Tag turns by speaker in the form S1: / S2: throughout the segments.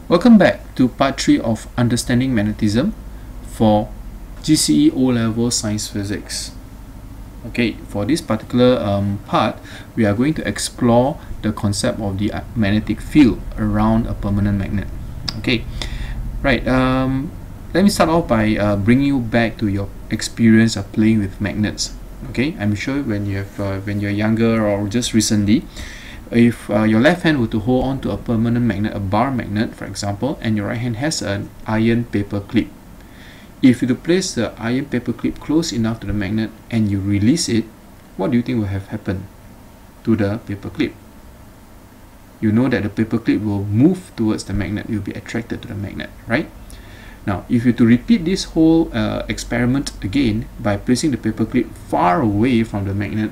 S1: Welcome back to part 3 of Understanding Magnetism for GCE O-Level Science Physics. Okay, for this particular part, we are going to explore the concept of the magnetic field around a permanent magnet. Okay, right. Let me start off by bringing you back to your experience of playing with magnets. Okay, I'm sure when you're younger or just recently, if your left hand were to hold on to a permanent magnet, a bar magnet for example, and your right hand has an iron paper clip, if you place the iron paper clip close enough to the magnet and you release it, what do you think will have happened to the paper clip? You know that the paper clip will move towards the magnet, you'll be attracted to the magnet, right? Now, if you to repeat this whole experiment again by placing the paper clip far away from the magnet,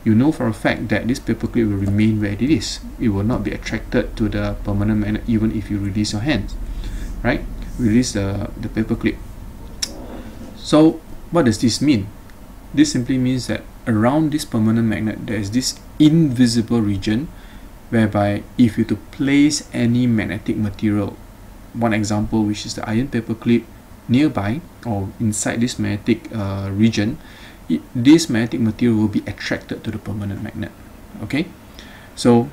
S1: you know for a fact that this paper clip will remain where it is. It will not be attracted to the permanent magnet even if you release your hands, right? Release the paper clip. So what does this mean? This simply means that around this permanent magnet there is this invisible region whereby if you to place any magnetic material, one example which is the iron paper clip, nearby or inside this magnetic region, this magnetic material will be attracted to the permanent magnet. Okay, so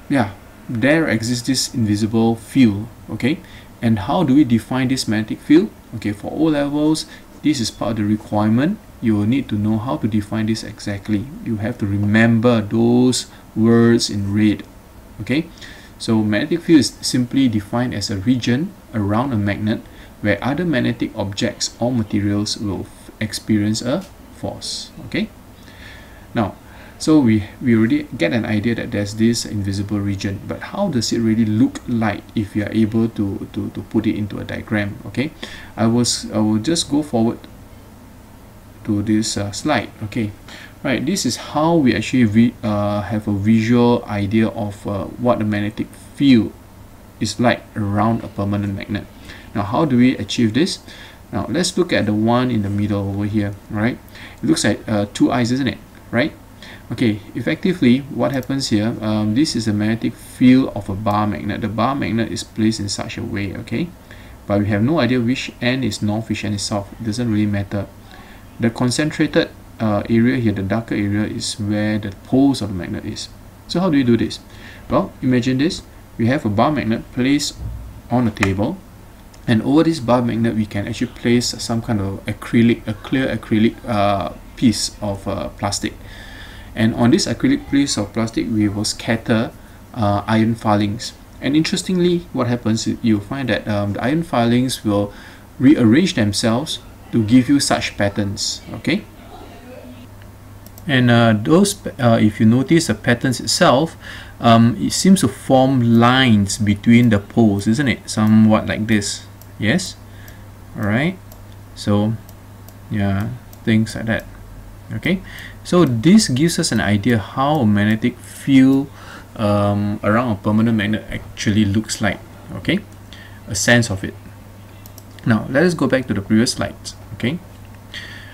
S1: yeah, there exists this invisible field. Okay, and how do we define this magnetic field? Okay, for O levels, this is part of the requirement. You will need to know how to define this exactly. You have to remember those words in red. Okay, so magnetic field is simply defined as a region around a magnet where other magnetic objects or materials will experience a force. Okay, now so we already get an idea that there's this invisible region, but how does it really look like if you are able to put it into a diagram? Okay, I will just go forward to this slide. Okay, right, this is how we actually have a visual idea of what the magnetic field is like around a permanent magnet. Now, how do we achieve this? Now let's look at the one in the middle over here. Right, it looks like two eyes, isn't it? Right. Okay, effectively what happens here, this is the magnetic field of a bar magnet. The bar magnet is placed in such a way, okay, but we have no idea which end is north, which end is south. It doesn't really matter. The concentrated area here, the darker area, is where the poles of the magnet is. So how do we do this? Well, imagine this. We have a bar magnet placed on a table, and over this bar magnet we can actually place some kind of acrylic, a clear acrylic piece of plastic, and on this acrylic piece of plastic we will scatter iron filings. And interestingly, what happens is you'll find that the iron filings will rearrange themselves to give you such patterns. Okay, and those if you notice the patterns itself, it seems to form lines between the poles, isn't it? Somewhat like this. Yes, all right, so yeah, things like that. Okay, so this gives us an idea how a magnetic field around a permanent magnet actually looks like. Okay, a sense of it. Now let us go back to the previous slides. Okay,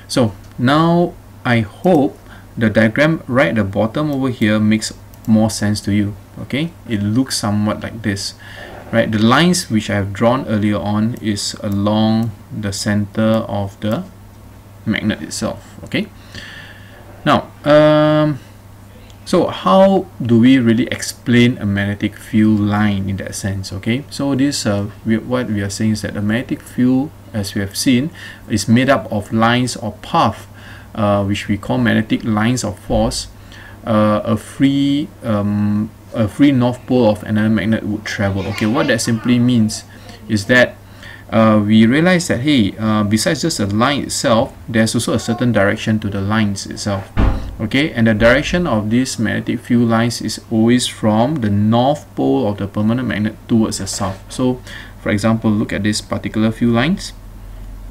S1: so now I hope the diagram right at the bottom over here makes more sense to you. Okay, it looks somewhat like this. Right, the lines which I have drawn earlier on is along the center of the magnet itself. Okay, now so how do we really explain a magnetic field line in that sense? Okay, so this what we are saying is that the magnetic field, as we have seen, is made up of lines or path which we call magnetic lines of force. A free north pole of another magnet would travel. Okay, what that simply means is that we realize that, hey, besides just the line itself, there's also a certain direction to the lines itself. Okay, and the direction of these magnetic field lines is always from the north pole of the permanent magnet towards the south. So for example, look at this particular field lines,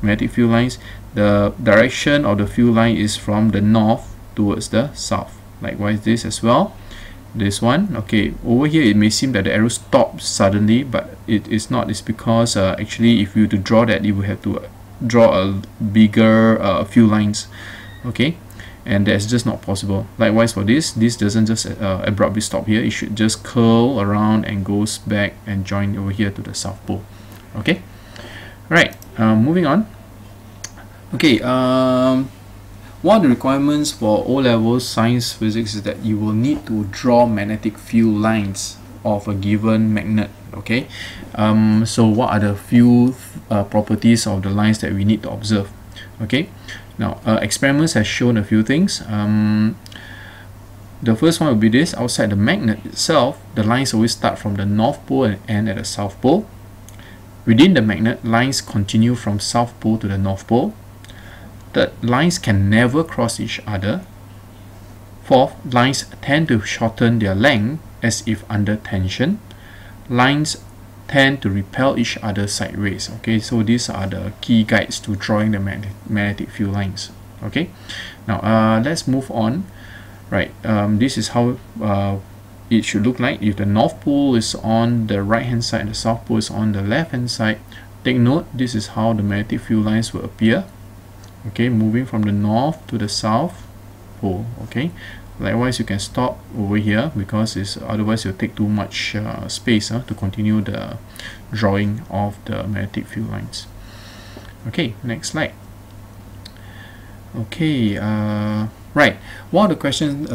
S1: magnetic field lines. The direction of the field line is from the north towards the south. Likewise this as well, this one. Okay, over here it may seem that the arrow stops suddenly, but it is not. It's because actually if you to draw that, you will have to draw a bigger few lines. Okay, and that's just not possible. Likewise for this doesn't just abruptly stop here. It should just curl around and goes back and join over here to the south pole. Okay, right, moving on. Okay, one of the requirements for O-level science physics is that you will need to draw magnetic field lines of a given magnet. Okay, so what are the few properties of the lines that we need to observe? Okay, now experiments have shown a few things. The first one will be this: outside the magnet itself, the lines always start from the north pole and end at the south pole. Within the magnet, lines continue from south pole to the north pole. Third, lines can never cross each other. Fourth, lines tend to shorten their length as if under tension. Lines tend to repel each other sideways. Okay, so these are the key guides to drawing the magnetic field lines. Okay, now let's move on. Right, this is how it should look like. If the north pole is on the right hand side and the south pole is on the left hand side, take note, this is how the magnetic field lines will appear. Okay, moving from the north to the south pole. Okay, likewise you can stop over here because otherwise you'll take too much space to continue the drawing of the magnetic field lines. Okay, next slide. Okay, right, one of the questions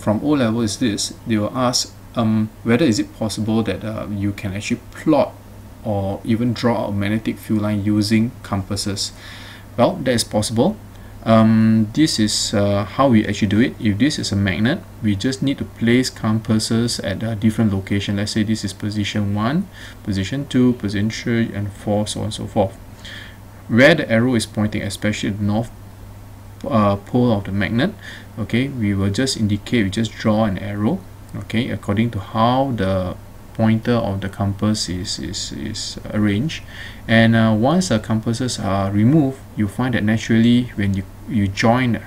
S1: from O level is this: they will ask whether is it possible that you can actually plot or even draw a magnetic field line using compasses. Well, that is possible. This is how we actually do it. If this is a magnet, we just need to place compasses at a different location. Let's say this is position 1, position 2, position 3, and 4, so on and so forth. Where the arrow is pointing, especially the north pole of the magnet, okay, we will just indicate, we just draw an arrow, okay, according to how the pointer of the compass is arranged. And once the compasses are removed, you find that naturally when you join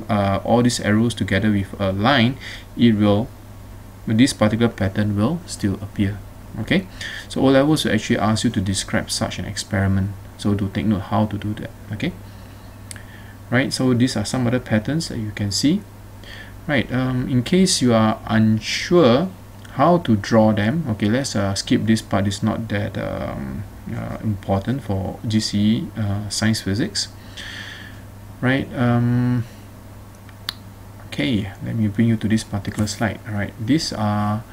S1: all these arrows together with a line, this particular pattern will still appear. Okay, so O levels will actually ask you to describe such an experiment, so do take note how to do that. Okay, right, so these are some other patterns that you can see. Right, in case you are unsure how to draw them, okay, let's skip this part. It's not that important for GCE science physics. Right, okay, let me bring you to this particular slide. All right, these are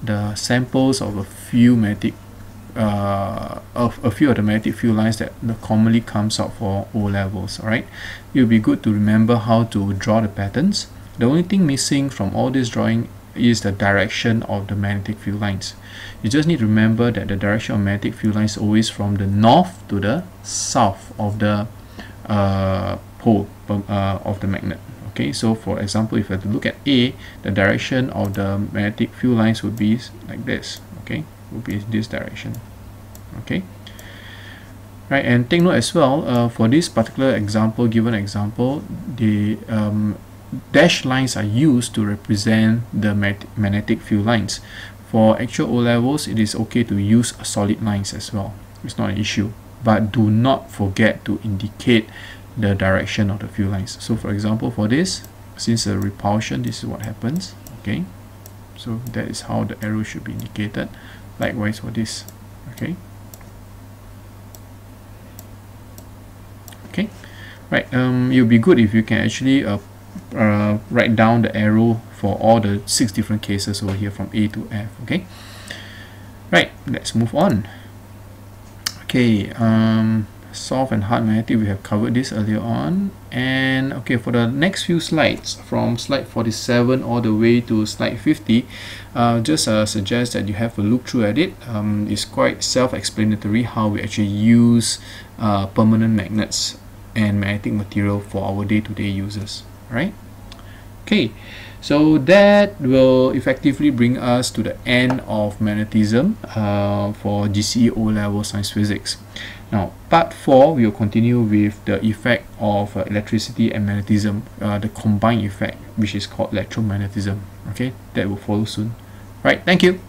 S1: the samples of a few magnetic of the magnetic field lines that commonly comes out for O levels. All right, it will be good to remember how to draw the patterns. The only thing missing from all this drawing is the direction of the magnetic field lines. You just need to remember that the direction of magnetic field lines is always from the north to the south of the pole of the magnet. Okay, so for example, if I have to look at A, the direction of the magnetic field lines would be like this. Okay, would be this direction. Okay, right, and take note as well, for this particular example, given example, the dashed lines are used to represent the magnetic field lines. For actual O levels, it is okay to use solid lines as well. It's not an issue, but do not forget to indicate the direction of the field lines. So for example, for this, since a repulsion, this is what happens. Okay, so that is how the arrow should be indicated. Likewise for this. Okay, okay, right, it would be good if you can actually write down the arrow for all the 6 different cases over here from A to F. Okay, right, let's move on. Okay, soft and hard magnetic, we have covered this earlier on. And okay, for the next few slides, from slide 47 all the way to slide 50, just suggest that you have a look through at it. It's quite self-explanatory how we actually use permanent magnets and magnetic material for our day-to-day uses. Right? Okay, so that will effectively bring us to the end of magnetism for GCE O-level science physics. Now, part 4, we will continue with the effect of electricity and magnetism, the combined effect, which is called electromagnetism. Okay, that will follow soon. Right, thank you.